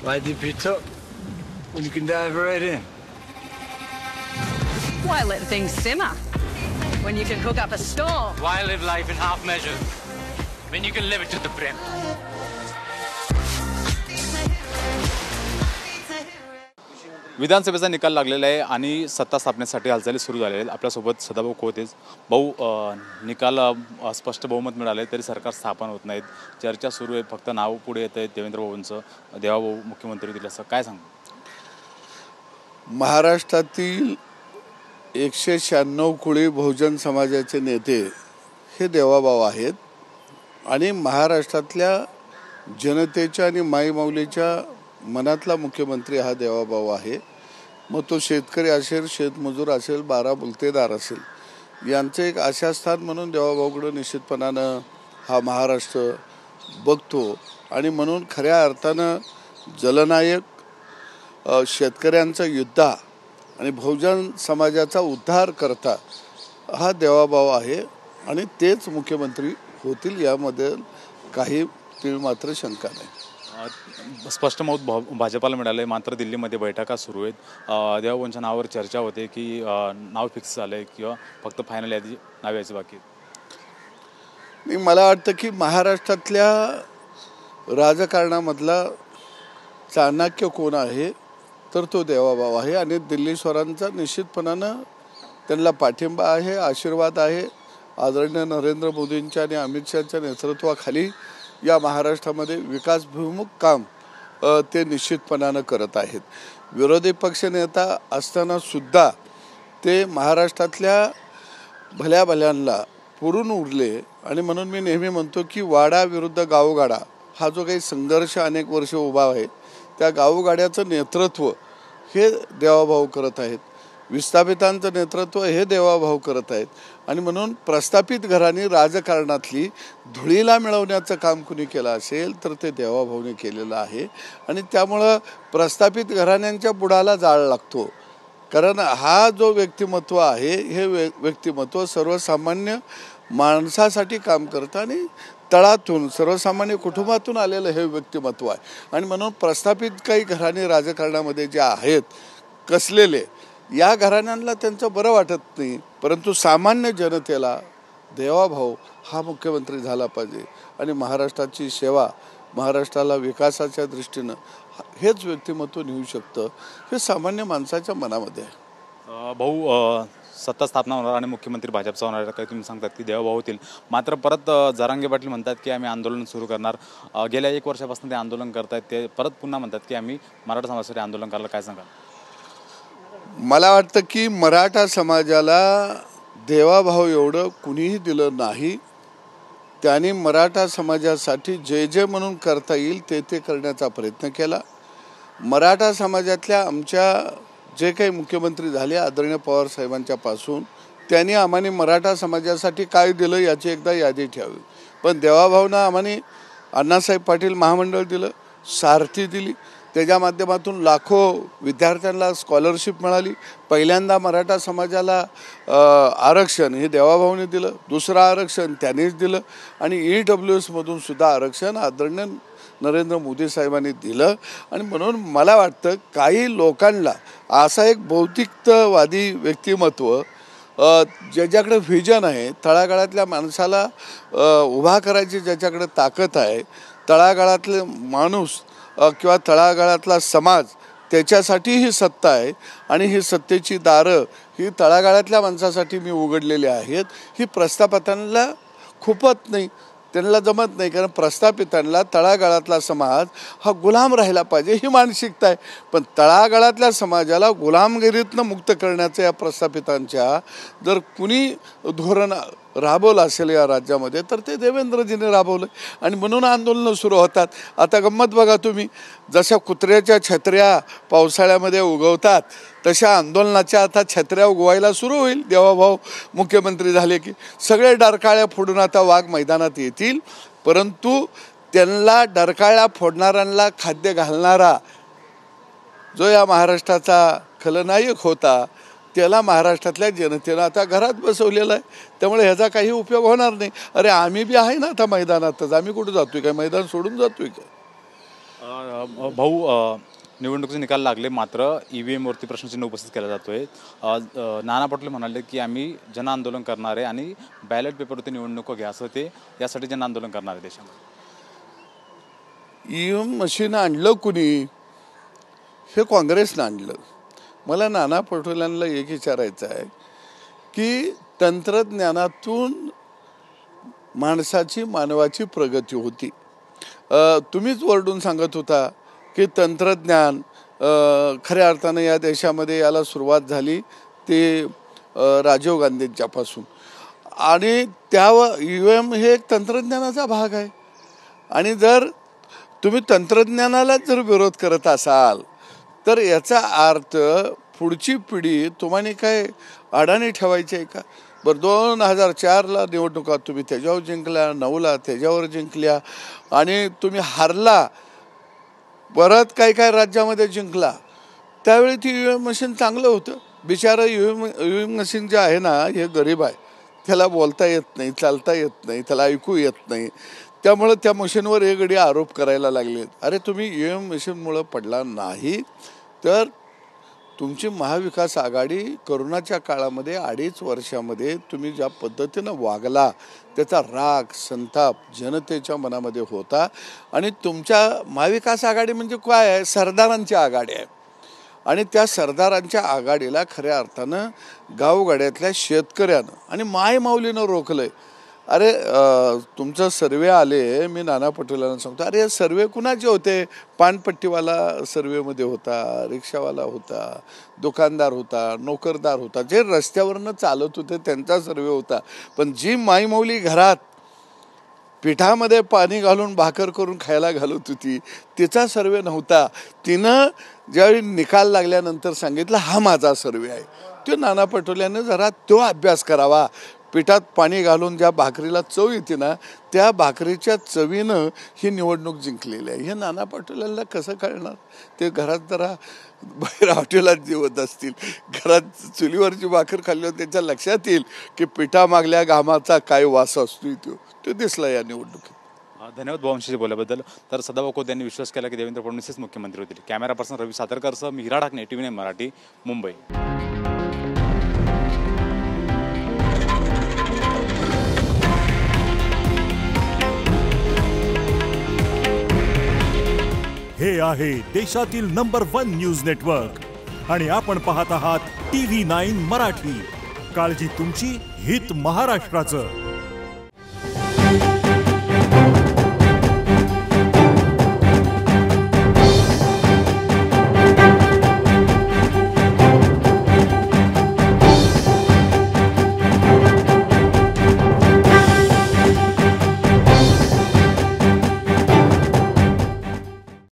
Why dip it up when you can dive right in? Why let things simmer when you can cook up a storm? Why live life in half measures when you can live it to the brim? विधानसभेचा निकाल लागलेला आहे आणि सत्ता स्थापनेसाठी हालचाली सुरू झालेल्या आहेत. आपल्यासोबत सदाभाऊ खोतेच. भाऊ, निकाल स्पष्ट बहुमत मिळाले तरी सरकार स्थापन होत नाहीत. चर्चा सुरू आहे, फक्त नाव पुढे येत आहे देवेंद्र भाऊंचं. देवाभाऊ मुख्यमंत्री दिलं असं काय सांगू? महाराष्ट्रातील 196 कुळी बहुजन समाजाचे नेते हे देवाभाऊ आहेत आणि महाराष्ट्रातल्या जनतेच्या आणि माईमाऊलीच्या मनातला मुख्यमंत्री हा देवाभाऊ आहे. मग तो शेतकरी असेल, शेतमजूर असेल, बारा बुलतेदार असेल, यांचं एक आशास्थान म्हणून देवाभाऊकडे निश्चितपणानं हा महाराष्ट्र बघतो. आणि म्हणून खऱ्या अर्थानं जलनायक, शेतकऱ्यांचा योद्धा आणि बहुजन समाजाचा उद्धार करता हा देवाभाऊ आहे आणि तेच मुख्यमंत्री होतील, यामध्ये काही तीळ मात्र शंका नाही. स्पष्ट मत भाजपाला मिळाले, मात्र दिल्लीमध्ये बैठका सुरू आहेत. देवाभाऊंच्या नावावर चर्चा होते की नाव फिक्स झालं आहे किंवा फक्त फायनल यादी नाव यायचं बाकी. मला वाटतं की महाराष्ट्रातल्या राजकारणामधला चाणक्य कोण आहे तर तो देवाभाऊ आहे आणि दिल्लीश्वरांचा निश्चितपणानं त्यांना पाठिंबा आहे, आशीर्वाद आहे. आदरणीय नरेंद्र मोदींच्या आणि अमित शहाच्या नेतृत्वाखाली या महाराष्ट्रामध्ये विकासभिमुख काम ते निश्चितपणानं करत आहेत. विरोधी पक्षनेता असताना सुद्धा ते महाराष्ट्रातल्या भल्या भल्यांना पुरून उरले आणि म्हणून मी नेहमी म्हणतो की वाडा विरुद्ध गावगाडा हा जो काही संघर्ष अनेक वर्ष उभा आहे, त्या गावगाड्याचं नेतृत्व हे देवाभाऊ करत आहेत. विस्थापितांचं नेतृत्व हे देवाभाऊ करत आहेत आणि म्हणून प्रस्थापित घरांनी राजकारणातली धुळीला मिळवण्याचं काम कुणी केलं असेल तर ते देवाभाऊने केलेलं आहे. आणि त्यामुळं प्रस्थापित घराण्यांच्या बुडाला जाळ लागतो, कारण हा जो व्यक्तिमत्व आहे हे व्यक्तिमत्व सर्वसामान्य माणसासाठी काम करतं आणि तळातून सर्वसामान्य कुटुंबातून आलेलं हे व्यक्तिमत्व आहे. आणि म्हणून प्रस्थापित काही घराणे राजकारणामध्ये जे आहेत कसलेले, या घराण्यांना त्यांचं बरं वाटत नाही, परंतु सामान्य जनतेला देवाभाऊ हा मुख्यमंत्री झाला पाहिजे आणि महाराष्ट्राची सेवा, महाराष्ट्राला विकासाच्या दृष्टीनं हेच व्यक्तिमत्व नेऊ शकतं, हे सामान्य माणसाच्या मनामध्ये आहे. भाऊ, सत्ता स्थापना होणार आणि मुख्यमंत्री भाजपचा होणार काही तुम्ही सांगतात की देवाभाऊ होतील, मात्र परत जरांगे पाटील म्हणतात की आम्ही आंदोलन सुरू करणार. गेल्या 1 वर्षापासून ते आंदोलन करतायत, ते परत पुन्हा म्हणतात की आम्ही मराठा समाजासाठी आंदोलन करायला. काय सांगाल? मला वाटतं की मराठा समाजाला देवाभाऊ एवढं कुणीही दिलं नाही. त्यांनी मराठा समाजासाठी जे जे म्हणून करता येईल ते ते करण्याचा प्रयत्न केला. मराठा समाजातल्या आमच्या जे काही मुख्यमंत्री झाले आदरणीय पवार साहेबांच्या पासून, त्यांनी आम्हाने मराठा समाजासाठी काय दिलं याची एकदा यादी ठेवावी. पण देवाभाऊंना आम्हाने अण्णासाहेब पाटील महामंडळ दिलं, सारथी दिली, त्याच्या माध्यमातून लाखो विद्यार्थ्यांना स्कॉलरशिप मिळाली. पहिल्यांदा मराठा समाजाला आरक्षण हे देवाभाऊने दिलं, दुसरं आरक्षण त्यांनीच दिलं आणि EWSमधून सुद्धा आरक्षण आदरणीय नरेंद्र मोदी साहेबांनी दिलं. आणि म्हणून मला वाटतं काही लोकांना असा एक भौतिकवादी व्यक्तिमत्व ज्याच्याकडे व्हिजन आहे, तळागाळातल्या माणसाला उभा करायची ज्याच्याकडे ताकद आहे, तळागाळातले माणूस किंवा तळागाळातला समाज त्याच्यासाठी ही सत्ता आहे आणि ही सत्तेची दारं ही तळागाळातल्या माणसासाठी मी उघडलेली आहेत. ही प्रस्थापितांना खुपत नाही, त्यांना जमत नाही, कारण प्रस्थापितांना तळागाळातला समाज हा गुलाम राहिला पाहिजे ही मानसिकता आहे. पण तळागाळातल्या समाजाला गुलामगिरीतनं मुक्त करण्याचं या प्रस्थापितांच्या जर कुणी धोरण राबवलं असेल या राज्यामध्ये तर ते देवेंद्रजीने राबवलं आणि म्हणून आंदोलनं सुरू होतात. आता गंमत बघा तुम्ही, जशा कुत्र्याच्या छत्र्या पावसाळ्यामध्ये उगवतात तशा आंदोलनाच्या आता छत्र्या उगवायला सुरू होईल. देवाभाऊ मुख्यमंत्री झाले की सगळे डरकाळ्या फोडून आता वाघ मैदानात येतील, परंतु त्यांना डरकाळ्या फोडणाऱ्यांना खाद्य घालणारा जो या महाराष्ट्राचा खलनायक होता त्याला महाराष्ट्रातल्या जनतेनं आता घरात बसवलेलं आहे. त्यामुळे ह्याचा काही उपयोग होणार नाही. अरे आम्ही बी आहे ना आता मैदानातच, आम्ही कुठं जातोय काय, मैदान सोडून जातोय काय? भाऊ, निवडणुकीचे निकाल लागले, मात्र EVM वरती प्रश्नचिन्ह उपस्थित केला जातोय. नाना पटोले म्हणाले की आम्ही जन आंदोलन करणार आहे आणि बॅलेट पेपरवरती निवडणूक घ्या, असं ते यासाठी जन आंदोलन करणार आहे देशामध्ये. EVM मशीन आणलं कुणी? हे काँग्रेसनं आणलं. मला नाना पटोलेंना एक विचारायचं आहे की तंत्रज्ञानातून मानवाची प्रगती होती. तुम्हीच वरडून सांगत होता की तंत्रज्ञान खऱ्या अर्थानं या देशामध्ये याला सुरुवात झाली ते राजीव गांधींच्यापासून, आणि त्यावर EVM हे एक तंत्रज्ञानाचा भाग आहे. आणि जर तुम्ही तंत्रज्ञानाला जर विरोध करत असाल तर याचा अर्थ पुढची पिढी तुम्हाला काय अडाणी ठेवायची आहे का? बरं, 2004ला निवडणुका तुम्ही त्याच्यावर जिंकल्या, 9ला त्याच्यावर जिंकल्या, आणि तुम्ही हारला, परत काय राज्यामध्ये जिंकला. त्यावेळी ती EVM मशीन चांगलं होतं. बिचारा EVM मशीन जे आहे ना, हे गरीब आहे, त्याला बोलता येत नाही, चालता येत नाही, त्याला ऐकू येत नाही. त्यामुळं त्या मशीनवर एक गडी आरोप करायला लागले. अरे तुम्ही EVM मशीनमुळं पडला नाही तर तुमची महाविकास आघाडी करोनाच्या काळामध्ये 2.5 वर्षामध्ये तुम्ही ज्या पद्धतीनं वागला त्याचा राग, संताप जनतेच्या मनामध्ये होता. आणि तुमच्या महाविकास आघाडी म्हणजे काय आहे? सरदारांची आघाडी आहे. आणि त्या सरदारांच्या आघाडीला खऱ्या अर्थानं गावगाड्यातल्या शेतकऱ्यानं आणि मायमाऊलीनं रोखलंय. अरे तुमचं सर्वे आले, मी नाना पटोलेंना सांगतो, अरे सर्वे कुणाचे होते? पानपट्टीवाला सर्वेमध्ये होता, रिक्षावाला होता, दुकानदार होता, नोकरदार होता, जे रस्त्यावरनं चालत होते त्यांचा सर्वे होता. पण जी माईमौली घरात पिठामध्ये पाणी घालून भाकर करून खायला घालत होती तिचा सर्वे नव्हता. तिनं ज्यावेळी निकाल लागल्यानंतर सांगितलं हा माझा सर्वे आहे. तो नाना पटोलेंनी जरा तो अभ्यास करावा. पिठात पाणी घालून ज्या भाकरीला चव येते ना, त्या भाकरीच्या चवीनं ही निवडणूक जिंकलेली आहे. हे नाना पटोलेंना कसं कळणार? ते घरात जरा बाहेर हॉटेलात जेवत असतील, घरात चुलीवरची भाकर खाल्ल्यावर त्यांच्या लक्षात येईल की पिठामागल्या घामाचा काय वास असतो तो दिसला या निवडणुकीत. धन्यवाद भाऊंशी बोलल्याबद्दल. तर सदाभाऊ खोत यांनी विश्वास केला की देवेंद्र फडणवीसच मुख्यमंत्री होतील. कॅमेरा पर्सन रवी सातारकरसह मी हिरा ढाकणे, TV9 मराठी, मुंबई. हे आहे देशातील नंबर 1 न्यूज नेटवर्क आणि आपण पाहत आहात TV9 मराठी. काळजी तुमची, हित महाराष्ट्राचं.